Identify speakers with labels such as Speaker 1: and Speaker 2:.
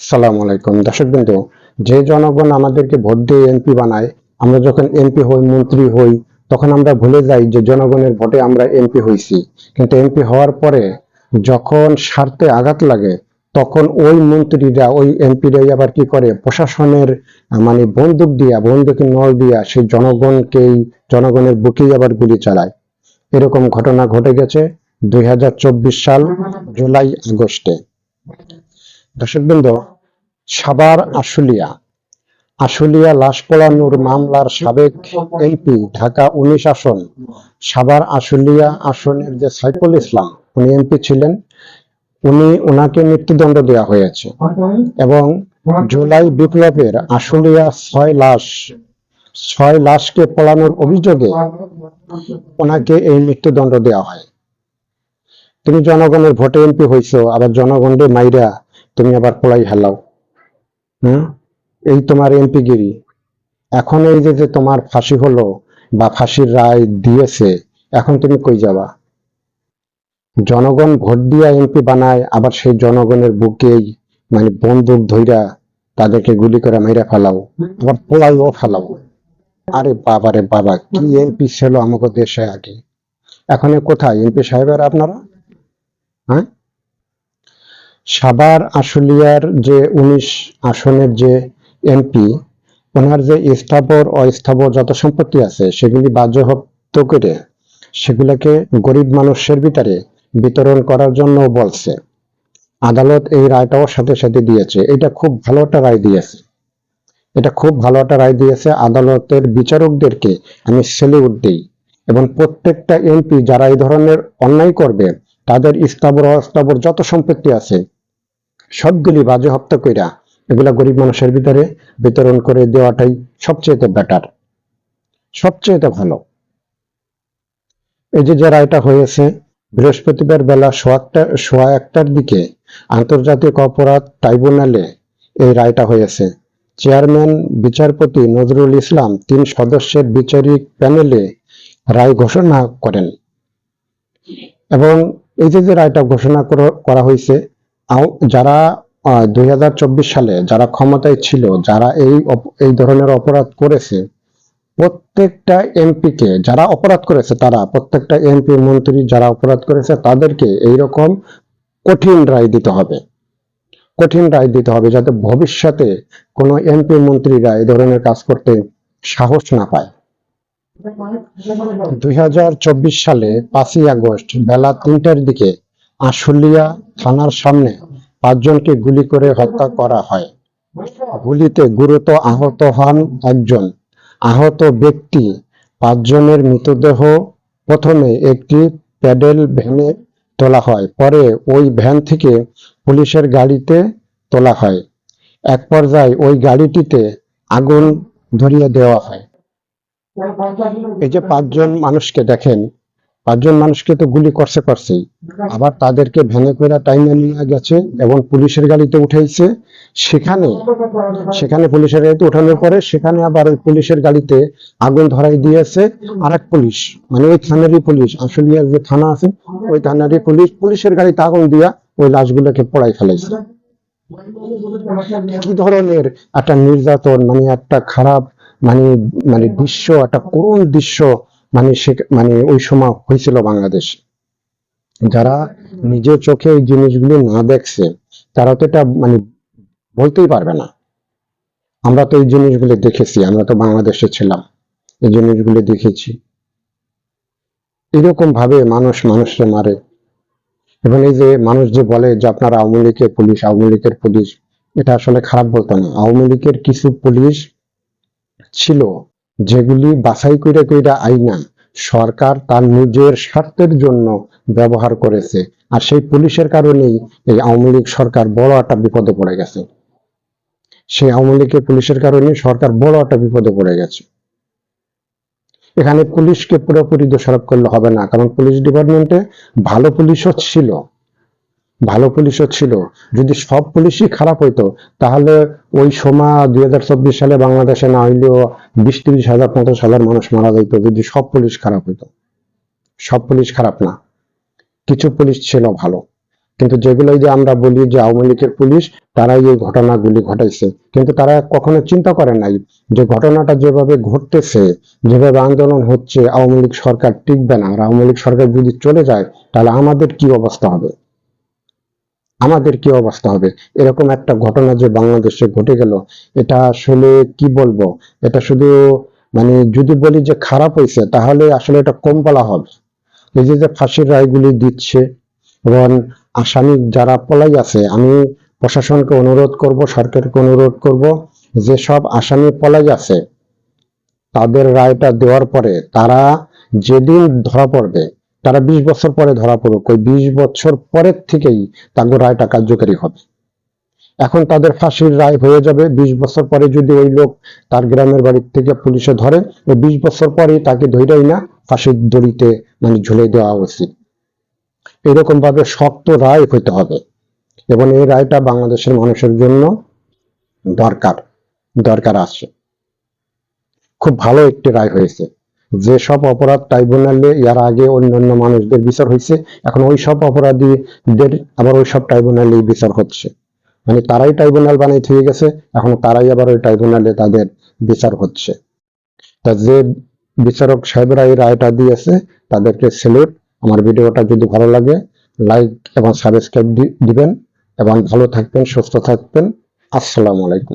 Speaker 1: আসসালামু আলাইকুম দর্শকবৃন্দ। যে জনগণ আমাদেরকে ভোট দিয়ে এমপি বানায়, আমরা যখন এমপি হই, মন্ত্রী হই, তখন আমরা ভুলে যাই যে জনগণের ভোটে আমরা এমপি হইছি। কিন্তু এমপি হওয়ার পরে যখন স্বার্থে আঘাত লাগে, তখন ওই মন্ত্রীরা, ওই এমপিরাই আবার কি করে, প্রশাসনের মানে বন্দুকের নল দিয়া সেই জনগণের বুকেই আবার গুলি চালায়। এরকম ঘটনা ঘটে গেছে 2024 সাল জুলাই আগস্টে। দর্শকবৃন্দ, সাভার আশুলিয়া লাশ পোড়ানোর মামলার সাবেক এমপি, ঢাকা 19 আসন, সাভার আশুলিয়া আসনের যে সাইফুল ইসলাম, উনি এমপি ছিলেন, ওনাকে মৃত্যুদণ্ড দেওয়া হয়েছে। এবং জুলাই বিপ্লবের আশুলিয়া ছয় লাশকে পোড়ানোর অভিযোগে ওনাকে এই মৃত্যুদণ্ড দেওয়া হয়। তুমি জনগণের ভোটে এমপি হইছো, আবার জনগণকে মাইরা তুমি আবার পোড়াই হেলাও। এই তোমার এমপিগিরি। এখন এই যে তোমার ফাঁসি হলো বা ফাঁসির রায় দিয়েছে, এখন তুমি কই যাবা? জনগণ ভোট দিয়া এমপি বানায়, আবার সেই জনগণের বুকেই মানে বন্দুক ধইরা তাদেরকে গুলি করে মাইরা ফেলাও, আবার পোড়াইও ফেলাও। আরে বাবা রে বাবা, কি এমপি ছিল আমাকে দেশে আগে! এখন কোথায় এমপি সাহেবের আপনারা? হ্যাঁ, সাভার আশুলিয়ার যে 19 আসনের যে এমপি, ওনার যে স্থাবর অস্থাবর যত সম্পত্তি আছে সেগুলি বাজেয়াপ্ত করে সেগুলোকে গরিব মানুষের ভিতরে বিতরণ করার জন্য বলছে। আদালত এই রায়টাও সাথে সাথে দিয়েছে। এটা খুব ভালো একটা রায় দিয়েছে। আদালতের বিচারকদেরকে আমি স্যালিউট দিই। এবং প্রত্যেকটা এমপি যারা এই ধরনের অন্যায় করবে, তাদের স্থাবর অস্থাবর যত সম্পত্তি আছে সবগুলি বাজেয়াপ্ত কইরা এগুলা গরিব মানুষের ভিতরে বিতরণ করে দেওয়াটাই সবচেয়ে বেটার, সবচেয়ে ভালো। এই যে রায়টা হয়েছে, বৃহস্পতিবার বেলা সোয়া একটার দিকে আন্তর্জাতিক অপরাধ ট্রাইব্যুনালে এই রায়টা হয়েছে। চেয়ারম্যান বিচারপতি নজরুল ইসলাম 3 সদস্যের বিচারিক প্যানেলে রায় ঘোষণা করেন। এবং এই যে রায়টা ঘোষণা করা হয়েছে, যারা 2024 সালে যারা ক্ষমতায় ছিল, যারা এই ধরনের অপরাধ করেছে, প্রত্যেকটা এমপিকে, যারা অপরাধ করেছে তারা প্রত্যেকটা এমপি মন্ত্রী যারা অপরাধ করেছে তাদেরকে এইরকম কঠিন রায় দিতে হবে, যাতে ভবিষ্যতে কোনো এমপি মন্ত্রীরা এই ধরনের কাজ করতে সাহস না পায়। 2024 সালে 5ই আগস্ট বেলা 3টার দিকে আশুলিয়া থানার সামনে 5 জনকে গুলি করে হত্যা করা হয়। গুলিতে গুরুতর আহত হন একজন। আহত ব্যক্তি 5 জনের মৃতদেহ প্রথমে একটি প্যাডেল ভ্যানে তোলা হয়, পরে ওই ভ্যান থেকে পুলিশের গাড়িতে তোলা হয়। এক পর্যায়ে ওই গাড়িটিতে আগুন ধরিয়ে দেওয়া হয়। এই যে 5 জন মানুষকে দেখেন, 5 জন মানুষকে তো গুলি করছেই, আবার তাদেরকে ভ্যানে করে টাইমে নিয়ে গেছে এবং পুলিশের গাড়িতে উঠাইছে। সেখানে পুলিশের গাড়িতে উঠানোর পরে সেখানে আবার ওই পুলিশের গাড়িতে আগুন ধরাই দিয়েছে আরেক পুলিশ, মানে ওই থানারই পুলিশ, আশুলিয়ার যে থানা আছে ওই থানারই পুলিশের গাড়িতে আগুন দিয়া ওই লাশগুলোকে পোড়াই ফেলাইছে। কি ধরনের একটা নির্যাতন, মানে একটা খারাপ মানে মানে দৃশ্য, একটা করুণ দৃশ্য মানে ওই সময় হয়েছিল বাংলাদেশ। যারা নিজের চোখে এই জিনিসগুলো না দেখছে তারা তো এটা মানে বলতেই পারবে না। আমরা তো এই জিনিসগুলো দেখেছি, আমরা তো বাংলাদেশে ছিলাম, এই জিনিসগুলো দেখেছি। এরকম ভাবে মানুষকে মারে। এবং এই যে মানুষ যে বলে যে আপনারা আওয়ামী লীগের পুলিশ, এটা আসলে খারাপ বলতো না। আওয়ামী লীগের কিছু পুলিশ ছিল যেগুলি বাছাই কইরা আইনা সরকার তার নিজের স্বার্থের জন্য ব্যবহার করেছে, আর সেই পুলিশের কারণেই এই আওয়ামী লীগ সরকার বড় একটা বিপদে পড়ে গেছে। সেই আওয়ামী লীগের পুলিশের কারণে সরকার বড় একটা বিপদে পড়ে গেছে। এখানে পুলিশকে পুরোপুরি দোষারোপ করলে হবে না, কারণ পুলিশ ডিপার্টমেন্টে ভালো পুলিশও ছিল। যদি সব পুলিশই খারাপ হইতো তাহলে ওই সময় 2024 সালে বাংলাদেশে না হইলেও 20-30 হাজার 50 হাজার মানুষ মারা যেত, যদি সব পুলিশ খারাপ হইতো। সব পুলিশ খারাপ না, কিছু পুলিশ ছিল ভালো। কিন্তু যেগুলোই যে আমরা বলি যে আওয়ামী লীগের পুলিশ তারাই এই ঘটনাগুলি ঘটাইছে, কিন্তু তারা কখনো চিন্তা করে নাই যে ঘটনাটা যেভাবে ঘটতেছে, যেভাবে আন্দোলন হচ্ছে, আওয়ামী লীগ সরকার টিকবে না, আর আওয়ামী লীগ সরকার যদি চলে যায় তাহলে আমাদের কি অবস্থা হবে, আমাদের কি অবস্থা হবে। এরকম একটা ঘটনা যে বাংলাদেশে ঘটে গেল, এটা আসলে কি বলবো, এটা শুধু মানে যদি বলি যে খারাপ হয়েছে তাহলে আসলে এটা কম বলা হবে। এই যে যে ফাঁসির রায়গুলি দিচ্ছে এবং আসামি যারা পলাই আছে, আমি প্রশাসনকে অনুরোধ করব, সরকারকে অনুরোধ করব, যেসব আসামি পলাই আছে তাদের রায়টা দেওয়ার পরে তারা যেদিন ধরা পড়বে, তারা 20 বছর পরে ধরা পড়ুক, ওই 20 বছর পরের থেকেই তাদের রায়টা কার্যকারী হবে। এখন তাদের ফাঁসির রায় হয়ে যাবে 20 বছর পরে, যদি ওই লোক তার গ্রামের বাড়ির থেকে পুলিশে ধরে, ওই 20 বছর পরেই তাকে ধরেই না ফাঁসির দড়িতে মানে ঝুলে দেওয়া উচিত। এরকম ভাবে শক্ত রায় হইতে হবে এবং এই রায়টা বাংলাদেশের মানুষের জন্য দরকার, দরকার আছে। খুব ভালো একটি রায় হয়েছে। যে সব অপরাধ ট্রাইব্যুনালে এর আগে অন্যান্য মানুষদের বিচার হয়েছে, এখন ওই সব অপরাধীদের আবার ওই সব ট্রাইব্যুনালেই বিচার হচ্ছে। মানে তারাই ট্রাইব্যুনাল বানাই থেকে গেছে, এখন তারাই আবার ওই ট্রাইব্যুনালে তাদের বিচার হচ্ছে। তা যে বিচারক সাহেবরা এই রায়টা দিয়েছে তাদেরকে স্যালুট। আমার ভিডিওটা যদি ভালো লাগে লাইক এবং সাবস্ক্রাইব দিবেন এবং ভালো থাকবেন, সুস্থ থাকবেন। আসসালামু আলাইকুম।